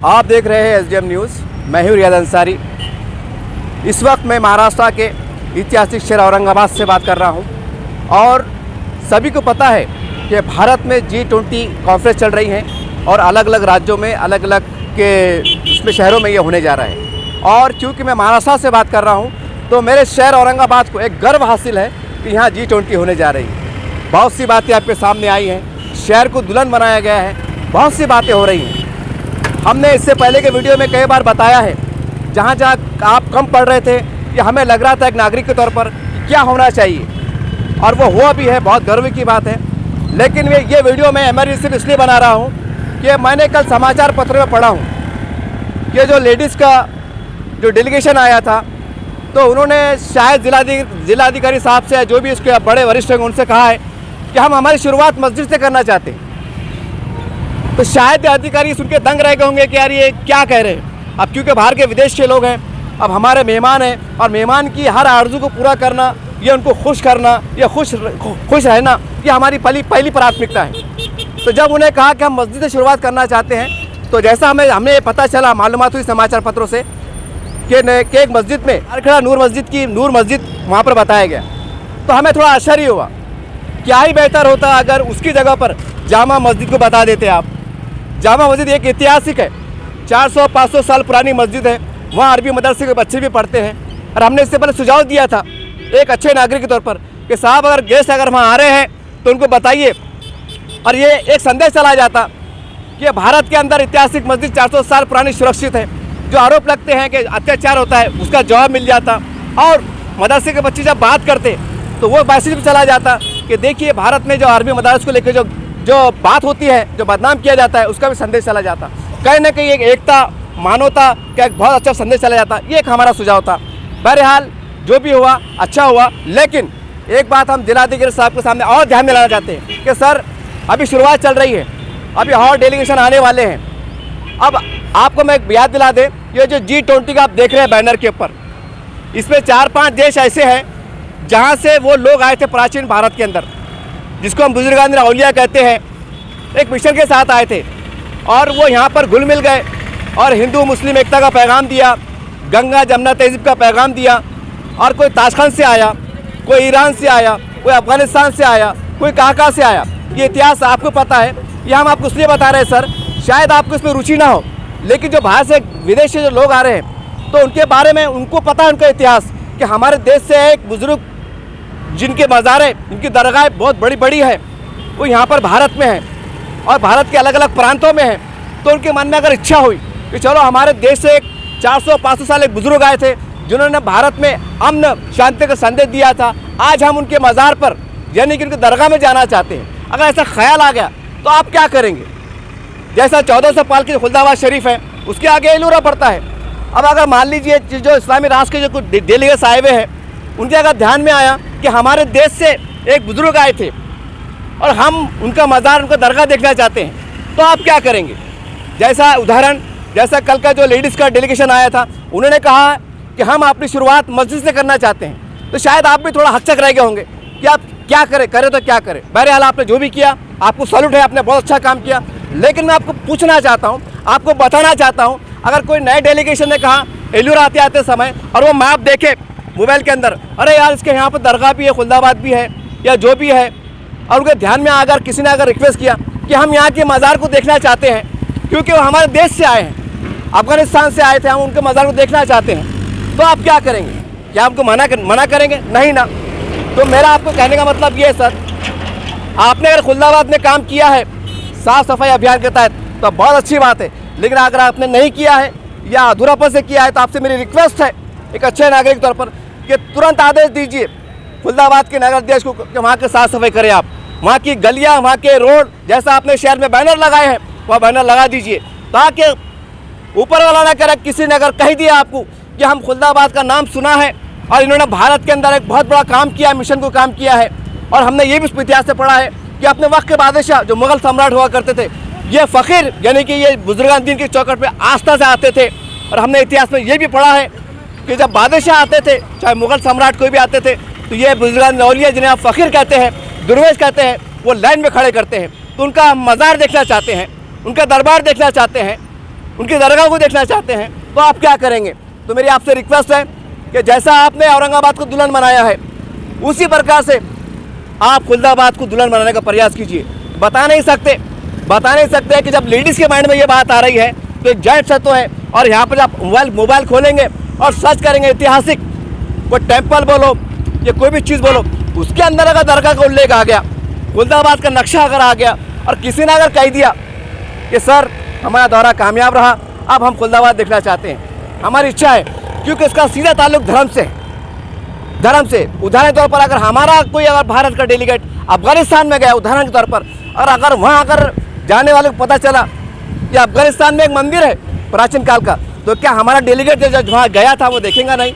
आप देख रहे हैं एसडीएम न्यूज़। मैं हूं रियाज अंसारी। इस वक्त मैं महाराष्ट्र के ऐतिहासिक शहर औरंगाबाद से बात कर रहा हूं और सभी को पता है कि भारत में G20 कॉन्फ्रेंस चल रही है और अलग अलग राज्यों में अलग अलग के इसमें शहरों में ये होने जा रहा है। और क्योंकि मैं महाराष्ट्र से बात कर रहा हूं तो मेरे शहर औरंगाबाद को एक गर्व हासिल है कि यहाँ G20 होने जा रही है। बहुत सी बातें आपके सामने आई हैं, शहर को दुल्हन बनाया गया है, बहुत सी बातें हो रही हैं। हमने इससे पहले के वीडियो में कई बार बताया है, जहाँ जहाँ आप कम पढ़ रहे थे कि हमें लग रहा था एक नागरिक के तौर पर कि क्या होना चाहिए, और वो हुआ भी है, बहुत गर्व की बात है। लेकिन ये वीडियो मैं इमरजेंसी इसलिए बना रहा हूँ कि मैंने कल समाचार पत्र में पढ़ा हूँ कि जो लेडीज़ का जो डेलीगेशन आया था तो उन्होंने शायद जिलाधिकारी साहब से, जो भी इसके बड़े वरिष्ठ हैं, उनसे कहा है कि हम हमारी शुरुआत मस्जिद से करना चाहते हैं। तो शायद अधिकारी सुन के दंग रह गए होंगे कि यार ये क्या कह रहे हैं। अब क्योंकि बाहर के विदेश के लोग हैं, अब हमारे मेहमान हैं और मेहमान की हर आरज़ू को पूरा करना, ये उनको खुश करना, ये खुश रहना, ये हमारी पहली प्राथमिकता है। तो जब उन्हें कहा कि हम मस्जिद से शुरुआत करना चाहते हैं, तो जैसा हमें पता चला, मालूमात हुई समाचार पत्रों से कि एक मस्जिद में अरखड़ा नूर मस्जिद वहाँ पर बताया गया। तो हमें थोड़ा आश्चर्य हुआ, क्या ही बेहतर होता अगर उसकी जगह पर जामा मस्जिद को बता देते आप। जामा मस्जिद एक ऐतिहासिक है, 400-500 साल पुरानी मस्जिद है। वहाँ अरबी मदरसे के बच्चे भी पढ़ते हैं और हमने इससे पहले सुझाव दिया था एक अच्छे नागरिक के तौर पर कि साहब अगर गेस्ट अगर वहाँ आ रहे हैं तो उनको बताइए। और ये एक संदेश चला जाता कि भारत के अंदर ऐतिहासिक मस्जिद 400 साल पुरानी सुरक्षित है। जो आरोप लगते हैं कि अत्याचार होता है उसका जवाब मिल जाता, और मदरसे के बच्चे जब बात करते तो वो मैसेज भी चला जाता कि देखिए भारत में जो अरबी मदारस को लेकर जो बात होती है, जो बदनाम किया जाता है, उसका भी संदेश चला जाता। कहीं ना कहीं एक एकता, मानवता का एक बहुत अच्छा संदेश चला जाता। ये एक हमारा सुझाव था। बहरहाल जो भी हुआ अच्छा हुआ। लेकिन एक बात हम जिलाधिकारी साहब के सामने और ध्यान में लाना चाहते हैं कि सर अभी शुरुआत चल रही है, अभी और डेलीगेशन आने वाले हैं। अब आपको मैं याद दिला दें, ये जो G20 का आप देख रहे हैं बैनर के ऊपर, इसमें 4-5 देश ऐसे हैं जहाँ से वो लोग आए थे प्राचीन भारत के अंदर, जिसको हम बुजुर्गान औलिया कहते हैं, एक मिशन के साथ आए थे और वो यहाँ पर घुल मिल गए और हिंदू मुस्लिम एकता का पैगाम दिया, गंगा जमुना तहज़ीब का पैगाम दिया। और कोई ताशखंड से आया, कोई ईरान से आया, कोई अफ़गानिस्तान से आया, कोई कहाँ से आया। ये इतिहास आपको पता है, ये हम आपको इसलिए बता रहे हैं सर, शायद आपको इसमें रुचि ना हो, लेकिन जो बाहर से विदेश से जो लोग आ रहे हैं तो उनके बारे में उनको पता है, उनका इतिहास, कि हमारे देश से एक बुज़ुर्ग जिनके मज़ारें, जिनकी दरगाहें बहुत बड़ी है, वो यहाँ पर भारत में है और भारत के अलग अलग प्रांतों में है। तो उनके मन में अगर इच्छा हुई कि चलो हमारे देश से 400-500 साल एक बुज़ुर्ग आए थे जिन्होंने भारत में अमन शांति का संदेश दिया था, आज हम उनके मज़ार पर यानी कि उनकी दरगाह में जाना चाहते हैं। अगर ऐसा ख्याल आ गया तो आप क्या करेंगे। जैसा 1400 साल की खुलदाबाद शरीफ है, उसके आगे एलूरा पड़ता है। अब अगर मान लीजिए जो इस्लामी राष्ट्र के जो कुछ डेलीगेट्स आए हुए हैं, उनके अगर ध्यान में आया कि हमारे देश से एक बुज़ुर्ग आए थे और हम उनका मज़ार, उनका दरगाह देखना चाहते हैं, तो आप क्या करेंगे। जैसा उदाहरण, जैसा कल का जो लेडीज़ का डेलीगेशन आया था, उन्होंने कहा कि हम अपनी शुरुआत मस्जिद से करना चाहते हैं। तो शायद आप भी थोड़ा हकचक रह गए होंगे कि आप क्या करें तो क्या करें। बहरहाल आपने जो भी किया, आपको सैल्यूट है, आपने बहुत अच्छा काम किया। लेकिन मैं आपको पूछना चाहता हूँ, आपको बताना चाहता हूँ, अगर कोई नए डेलीगेशन ने कहा एलूर आते समय और वो मैप देखे मोबाइल के अंदर, अरे यार इसके यहाँ पर दरगाह भी है, खुलदाबाद भी है, या जो भी है, और उनके ध्यान में अगर किसी ने अगर रिक्वेस्ट किया कि हम यहाँ के मज़ार को देखना चाहते हैं क्योंकि वो हमारे देश से आए हैं, अफगानिस्तान से आए थे, हम उनके मज़ार को देखना चाहते हैं, तो आप क्या करेंगे। क्या आपको मना करेंगे? नहीं ना। तो मेरा आपको कहने का मतलब ये है सर, आपने अगर खुलदाबाद में काम किया है साफ़ सफाई अभियान के तहत तो बहुत अच्छी बात है, लेकिन अगर आपने नहीं किया है या अधूरापन से किया है तो आपसे मेरी रिक्वेस्ट है एक अच्छे नागरिक के तौर पर कि तुरंत आदेश दीजिए खुलदाबाद के नगर अध्यक्ष को कि वहाँ की साफ़ सफाई करें। आप वहाँ की गलियाँ, वहाँ के रोड, जैसा आपने शहर में बैनर लगाए हैं वह बैनर लगा दीजिए, ताकि ऊपर वाला ना करे किसी ने अगर कह दिया आपको कि हम खुलदाबाद का नाम सुना है और इन्होंने भारत के अंदर एक बहुत बड़ा काम किया है, मिशन को काम किया है। और हमने ये भी इतिहास से पढ़ा है कि अपने वक्त के बादशाह जो मुग़ल सम्राट हुआ करते थे, ये फ़कीर यानी कि ये बुजुर्गान दीन की चौखट पे आस्था से आते थे। और हमने इतिहास में ये भी पढ़ा है कि जब बादशाह आते थे, चाहे मुग़ल सम्राट कोई भी आते थे, तो ये बुजुर्गान औलिया जिन्हें आप फ़कीर कहते हैं, दुर्वेश कहते हैं, वो लाइन में खड़े करते हैं। तो उनका मज़ार देखना चाहते हैं, उनका दरबार देखना चाहते हैं। उनकी दरगाह को देखना चाहते हैं, तो आप क्या करेंगे? तो मेरी आपसे रिक्वेस्ट है कि जैसा आपने औरंगाबाद को दुल्हन बनाया है, उसी प्रकार से आप खुलदाबाद को दुल्हन बनाने का प्रयास कीजिए। बता नहीं सकते कि जब लेडीज़ के माइंड में ये बात आ रही है तो एक जायज सत्य है। और यहाँ पर आप मोबाइल खोलेंगे और सर्च करेंगे, ऐतिहासिक कोई टेम्पल बोलो या कोई भी चीज़ बोलो, उसके अंदर अगर दरगाह का उल्लेख आ गया, खुलदाबाद का नक्शा अगर आ गया और किसी ने अगर कह दिया कि सर हमारा दौरा कामयाब रहा, अब हम खुलदाबाद देखना चाहते हैं, हमारी इच्छा है, क्योंकि इसका सीधा ताल्लुक धर्म से। उदाहरण के तौर पर अगर हमारा कोई अगर भारत का डेलीगेट अफगानिस्तान में गया, उदाहरण के तौर पर, और अगर वहाँ अगर जाने वाले को पता चला कि अफगानिस्तान में एक मंदिर है प्राचीन काल का, तो क्या हमारा डेलीगेट जो वहाँ गया था वो देखेगा नहीं?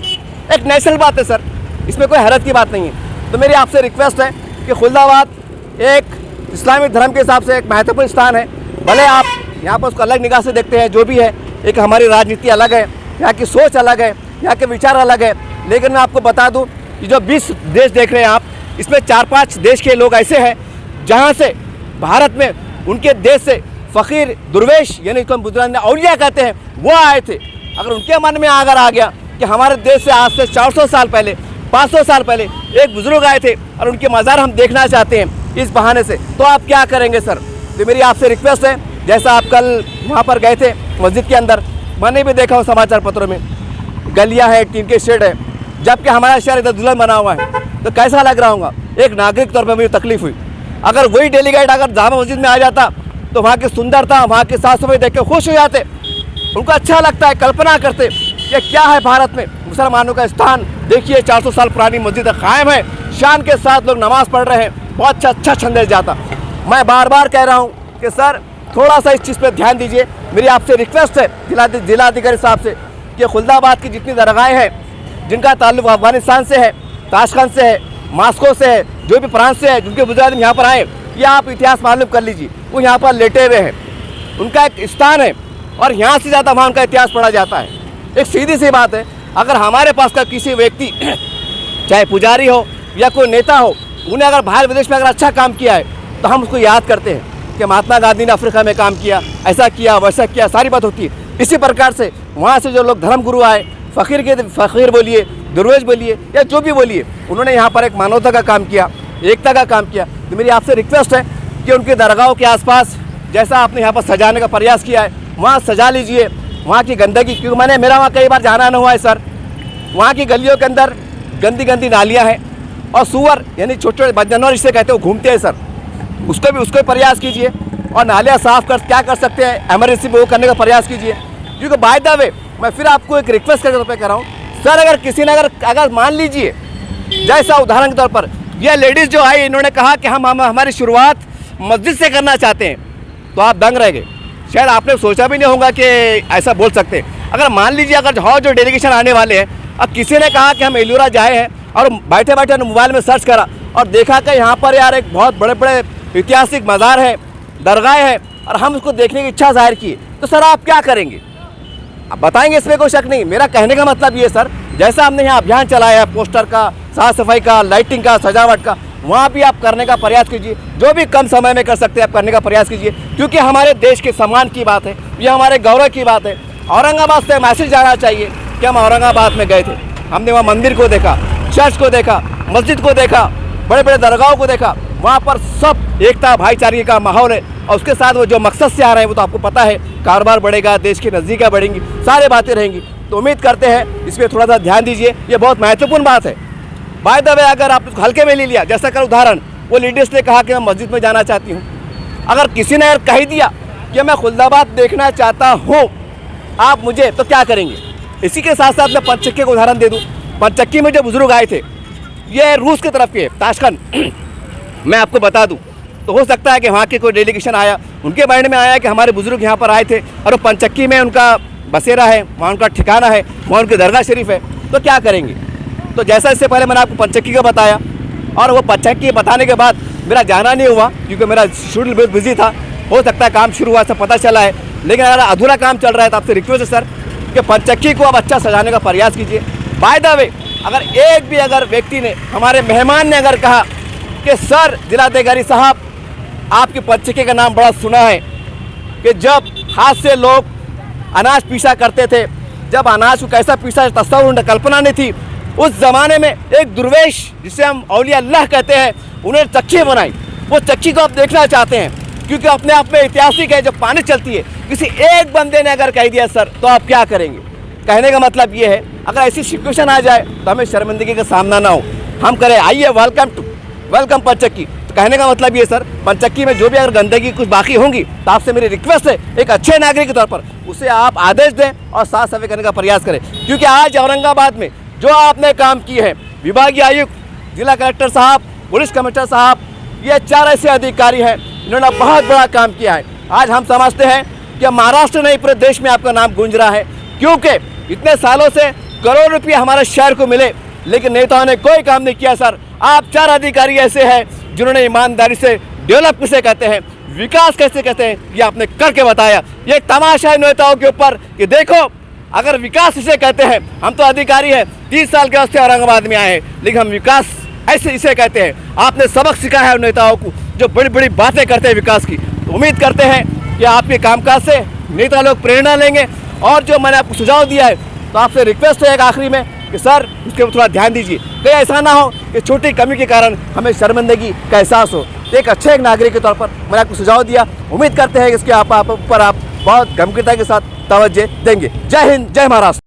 एक नेशनल बात है सर, इसमें कोई हैरत की बात नहीं है। तो मेरी आपसे रिक्वेस्ट है कि खुलदाबाद एक इस्लामिक धर्म के हिसाब से एक महत्वपूर्ण स्थान है। भले आप यहाँ पर उसको अलग निगाह से देखते हैं, जो भी है, एक हमारी राजनीति अलग है, यहाँ की सोच अलग है, यहाँ के विचार अलग है, लेकिन मैं आपको बता दूँ कि जो 20 देश देख रहे हैं आप, इसमें 4-5 देश के लोग ऐसे हैं जहाँ से भारत में उनके देश से फ़कीर दुर्वेश, यानी इसको हम बुजुर्ग औलिया कहते हैं, वो आए थे। अगर उनके मन में अगर आ गया कि हमारे देश से आज से 400 साल पहले, 500 साल पहले एक बुजुर्ग आए थे और उनके मज़ार हम देखना चाहते हैं इस बहाने से, तो आप क्या करेंगे सर? तो मेरी आपसे रिक्वेस्ट है, जैसा आप कल वहाँ पर गए थे मस्जिद के अंदर, मैंने भी देखा हूँ समाचार पत्रों में, गलियाँ हैं, टीन के शेड है, जबकि हमारा शहर इधर दुल्हन बना हुआ है, तो कैसा लग रहा होगा? एक नागरिक तौर पर मुझे तकलीफ हुई। अगर वही डेलीगेट अगर जामा मस्जिद में आ जाता तो वहाँ की सुंदरता, वहाँ की साफ सफाई देख के खुश हो जाते, उनको अच्छा लगता है, कल्पना करते कि क्या है भारत में मुसलमानों का स्थान, देखिए 400 साल पुरानी मस्जिद कायम है, शान के साथ लोग नमाज़ पढ़ रहे हैं, बहुत अच्छा संदेश जाता। मैं बार बार कह रहा हूँ कि सर थोड़ा सा इस चीज़ पर ध्यान दीजिए। मेरी आपसे रिक्वेस्ट है जिलाधिकारी साहब से कि खुलदाबाद की जितनी दरगाहें हैं जिनका ताल्लुक अफगानिस्तान से है, ताशकंद से है, मास्को से है, जो भी प्रांत से है, जिनके बुजुर्ग यहाँ पर आए, ये आप इतिहास मालूम कर लीजिए, वो यहाँ पर लेटे हुए हैं, उनका एक स्थान है और यहाँ से ज़्यादा वहाँ उनका इतिहास पढ़ा जाता है। एक सीधी सी बात है, अगर हमारे पास का किसी व्यक्ति चाहे पुजारी हो या कोई नेता हो, उन्हें अगर बाहर विदेश में अगर अच्छा काम किया है तो हम उसको याद करते हैं कि महात्मा गांधी ने अफ्रीका में काम किया, ऐसा किया, वैसा किया, सारी बात होती है। इसी प्रकार से वहाँ से जो लोग धर्मगुरु आए, फ़कीर बोलिए, दुर्वेश बोलिए या जो भी बोलिए, उन्होंने यहाँ पर एक मानवता का काम किया, एकता का काम किया। तो मेरी आपसे रिक्वेस्ट है कि उनकी दरगाहों के आसपास जैसा आपने यहाँ पर सजाने का प्रयास किया है, वहाँ सजा लीजिए। वहाँ की गंदगी, क्योंकि मेरा वहाँ कई बार जाना न हुआ है सर, वहाँ की गलियों के अंदर गंदी नालियाँ हैं और सुअर यानी छोटे जानवर जिसे कहते हैं वो घूमते हैं सर, उसको प्रयास कीजिए और नालियाँ साफ़ क्या कर सकते हैं एमरजेंसी में वो करने का प्रयास कीजिए। क्योंकि बाय द वे मैं फिर आपको एक रिक्वेस्ट करके तौर पर कह रहा हूँ सर, अगर किसी ने अगर मान लीजिए जैसा उदाहरण के तौर पर ये लेडीज़ जो आई, इन्होंने कहा कि हम हमारी शुरुआत मस्जिद से करना चाहते हैं, तो आप दंग रह गए। शायद आपने सोचा भी नहीं होगा कि ऐसा बोल सकते हैं। अगर मान लीजिए अगर जो डेलीगेशन आने वाले हैं, अब किसी ने कहा कि हम एलूरा जाए हैं और बैठे बैठे मोबाइल में सर्च करा और देखा कि यहाँ पर यार एक बहुत बड़े बड़े ऐतिहासिक मज़ार है, दरगाहें हैं और हम उसको देखने की इच्छा जाहिर की, तो सर आप क्या करेंगे? आप बताएंगे, इसमें कोई शक नहीं। मेरा कहने का मतलब ये सर, जैसा हमने यहाँ अभियान चलाया है पोस्टर का, साफ सफाई का, लाइटिंग का, सजावट का, वहाँ भी आप करने का प्रयास कीजिए। जो भी कम समय में कर सकते हैं आप करने का प्रयास कीजिए, क्योंकि हमारे देश के सम्मान की बात है, ये हमारे गौरव की बात है। औरंगाबाद से मैसेज जाना चाहिए कि हम औरंगाबाद में गए थे, हमने वहाँ मंदिर को देखा, चर्च को देखा, मस्जिद को देखा, बड़े बड़े दरगाहों को देखा, वहाँ पर सब एकता भाईचारे का माहौल है। और उसके साथ वो जो मकसद से आ रहे हैं वो तो आपको पता है, कारोबार बढ़ेगा, देश की नज़दीकियाँ बढ़ेंगी, सारी बातें रहेंगी। तो उम्मीद करते हैं इस पर थोड़ा सा ध्यान दीजिए, ये बहुत महत्वपूर्ण बात है। बाय द वे अगर आप उसको हल्के में ले लिया, जैसा कर उदाहरण वो लेडीज़ ने कहा कि मैं मस्जिद में जाना चाहती हूँ, अगर किसी ने कह दिया कि मैं खुलदाबाद देखना चाहता हूँ आप मुझे, तो क्या करेंगे? इसी के साथ साथ मैं पंचक्की का उदाहरण दे दूँ। पंचक्की में जो बुजुर्ग आए थे ये रूस की तरफ के ताशकंद मैं आपको बता दूं, तो हो सकता है कि वहाँ के कोई डेलीगेशन आया, उनके माइंड में आया कि हमारे बुजुर्ग यहाँ पर आए थे और वो पंचक्की में उनका बसेरा है, वहाँ उनका ठिकाना है, वहाँ उनकी दरगाह शरीफ है, तो क्या करेंगे? तो जैसा इससे पहले मैंने आपको पंचक्की का बताया और वो पंचक्की बताने के बाद मेरा जाना नहीं हुआ क्योंकि मेरा शेड्यूल बहुत बिजी था। हो सकता है काम शुरू हुआ, सब पता चला है, लेकिन अगर अधूरा काम चल रहा है तो आपसे रिक्वेस्ट है सर कि पंचक्की को आप अच्छा सजाने का प्रयास कीजिए। बाय द वे अगर एक भी अगर व्यक्ति ने, हमारे मेहमान ने अगर कहा कि सर जिलाधिकारी साहब आपकी पंचक्की का नाम बड़ा सुना है कि जब हाथ से लोग अनाज पीसा करते थे, जब अनाज को कैसा पीसा तस्वीर कल्पना नहीं थी। उस ज़माने में एक दुर्वेश जिसे हम औलिया अल्लाह कहते हैं, उन्होंने चक्की बनाई। वो चक्की को आप देखना चाहते हैं क्योंकि अपने आप में ऐतिहासिक है। जब पानी चलती है, किसी एक बंदे ने अगर कह दिया सर, तो आप क्या करेंगे? कहने का मतलब ये है, अगर ऐसी सिचुएशन आ जाए तो हमें शर्मिंदगी का सामना ना हो, हम करें आइए वेलकम पंचक्की। तो कहने का मतलब ये सर, पंचक्की में जो भी अगर गंदगी कुछ बाकी होंगी तो आपसे मेरी रिक्वेस्ट है, एक अच्छे नागरिक के तौर पर उसे आप आदेश दें और साफ सफाई करने का प्रयास करें। क्योंकि आज औरंगाबाद में जो आपने काम किए हैं, विभागीय आयुक्त, जिला कलेक्टर साहब, पुलिस कमिश्नर साहब, ये 4 ऐसे अधिकारी हैं, इन्होंने बहुत बड़ा काम किया है। आज हम समझते हैं कि महाराष्ट्र नहीं पूरे देश में आपका नाम गूंज रहा है, क्योंकि इतने सालों से करोड़ रुपये हमारे शहर को मिले, लेकिन नेताओं ने कोई काम नहीं किया। सर, आप 4 अधिकारी ऐसे हैं जिन्होंने ईमानदारी से डेवलप किसे कहते हैं, विकास कैसे कहते हैं, ये आपने करके बताया। ये तमाशा है नेताओं के ऊपर कि देखो, अगर विकास इसे कहते हैं, हम तो अधिकारी हैं, 30 साल के वास्ते औरंगाबाद में आए हैं, लेकिन हम विकास ऐसे इसे कहते हैं। आपने सबक सिखाया है नेताओं को जो बड़ी बड़ी बातें करते हैं विकास की। तो उम्मीद करते हैं कि आपके कामकाज से नेता लोग प्रेरणा लेंगे। और जो मैंने आपको सुझाव दिया है, तो आपसे रिक्वेस्ट है एक आखिरी में कि सर उसके ऊपर थोड़ा ध्यान दीजिए, कहीं ऐसा ना हो कि छोटी कमी के कारण हमें शर्मिंदगी का एहसास हो। एक अच्छे नागरिक के तौर पर मैंने आपको सुझाव दिया, उम्मीद करते हैं कि इसके ऊपर आप बहुत गंभीरता के साथ तवज्जो देंगे। जय हिंद, जय महाराष्ट्र।